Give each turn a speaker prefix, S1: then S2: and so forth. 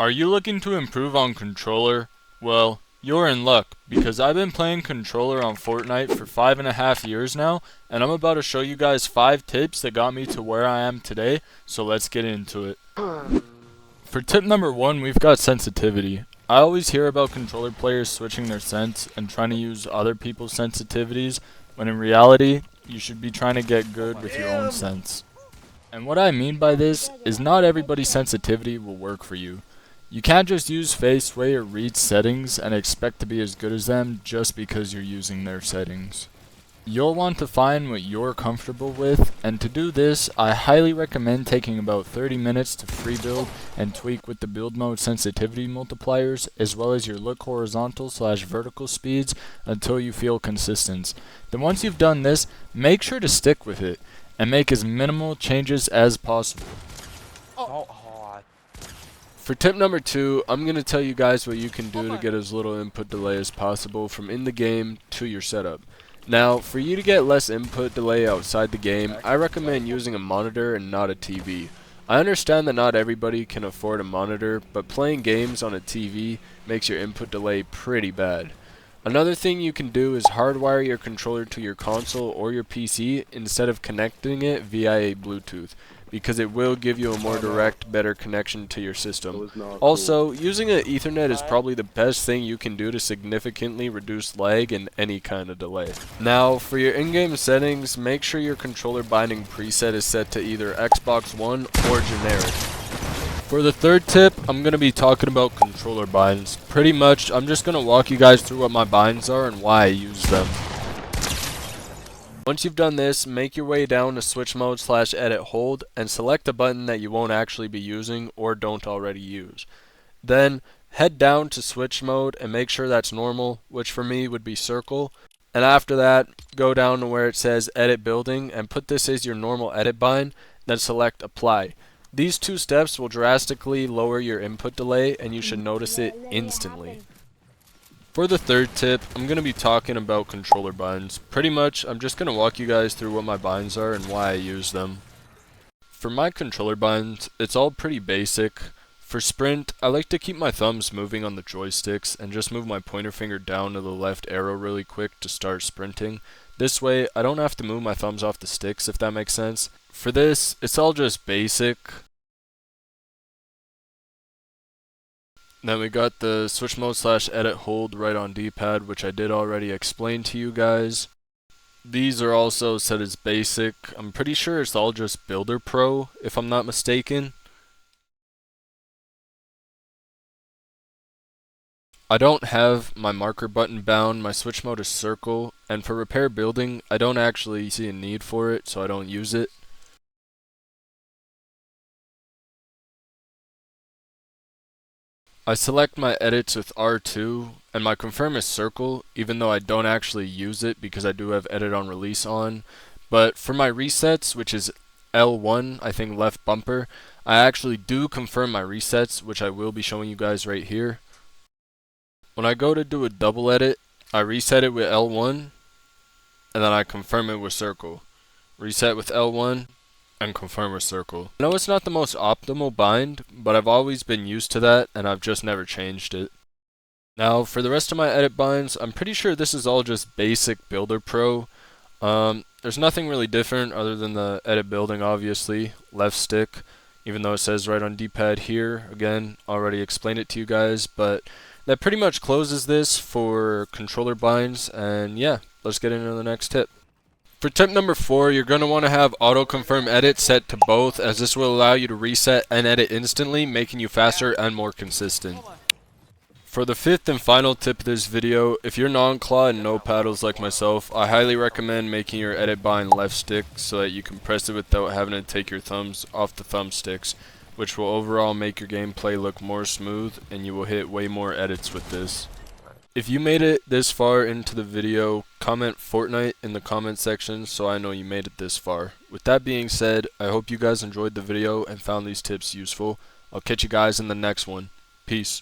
S1: Are you looking to improve on controller? Well, you're in luck, because I've been playing controller on Fortnite for 5.5 years now, and I'm about to show you guys 5 tips that got me to where I am today, so let's get into it. For tip number 1, we've got sensitivity. I always hear about controller players switching their sense and trying to use other people's sensitivities, when in reality, you should be trying to get good with your own sense. And what I mean by this is not everybody's sensitivity will work for you. You can't just use face, sway, or read settings and expect to be as good as them just because you're using their settings. You'll want to find what you're comfortable with, and to do this, I highly recommend taking about 30 minutes to free build and tweak with the build mode sensitivity multipliers, as well as your look horizontal/vertical speeds until you feel consistent. Then once you've done this, make sure to stick with it, and make as minimal changes as possible. For tip number 2, I'm going to tell you guys what you can do to get as little input delay as possible from in the game to your setup. Now, for you to get less input delay outside the game, I recommend using a monitor and not a TV. I understand that not everybody can afford a monitor, but playing games on a TV makes your input delay pretty bad. Another thing you can do is hardwire your controller to your console or your PC instead of connecting it via a Bluetooth, because it will give you a more direct, better connection to your system. Also, using an Ethernet is probably the best thing you can do to significantly reduce lag and any kind of delay. Now, for your in-game settings, make sure your controller binding preset is set to either Xbox One or generic. For the third tip, I'm going to be talking about controller binds. Pretty much, I'm just going to walk you guys through what my binds are and why I use them. Once you've done this, make your way down to switch mode/edit hold and select a button that you won't actually be using or don't already use. Then, head down to switch mode and make sure that's normal, which for me would be circle. And after that, go down to where it says edit building and put this as your normal edit bind, then select apply. These 2 steps will drastically lower your input delay, and you should notice it instantly. For the third tip, I'm going to be talking about controller binds. Pretty much, I'm just going to walk you guys through what my binds are and why I use them. For my controller binds, it's all pretty basic. For sprint, I like to keep my thumbs moving on the joysticks and just move my pointer finger down to the left arrow really quick to start sprinting. This way, I don't have to move my thumbs off the sticks, if that makes sense. For this, it's all just basic. Then we got the switch mode/edit hold right on D-pad, which I did already explain to you guys. These are also set as basic. I'm pretty sure it's all just Builder Pro, if I'm not mistaken. I don't have my marker button bound, my switch mode is circle, and for repair building, I don't actually see a need for it, so I don't use it. I select my edits with R2, and my confirm is circle, even though I don't actually use it because I do have edit on release on. But for my resets, which is L1, I think left bumper, I actually do confirm my resets, which I will be showing you guys right here. When I go to do a double edit, I reset it with L1, and then I confirm it with circle. Reset with L1, and confirm with circle. I know it's not the most optimal bind, but I've always been used to that, and I've just never changed it. Now, for the rest of my edit binds, I'm pretty sure this is all just basic Builder Pro. There's nothing really different other than the edit building, obviously. Left stick, even though it says right on D-pad here. Again, already explained it to you guys, but that pretty much closes this for controller binds, and yeah, let's get into the next tip. For tip number 4, you're going to want to have auto confirm edit set to both, as this will allow you to reset and edit instantly, making you faster and more consistent. For the 5th and final tip of this video, if you're non-claw and no paddles like myself, I highly recommend making your edit bind left stick so that you can press it without having to take your thumbs off the thumbsticks, which will overall make your gameplay look more smooth, and you will hit way more edits with this. If you made it this far into the video, comment Fortnite in the comment section so I know you made it this far. With that being said, I hope you guys enjoyed the video and found these tips useful. I'll catch you guys in the next one. Peace.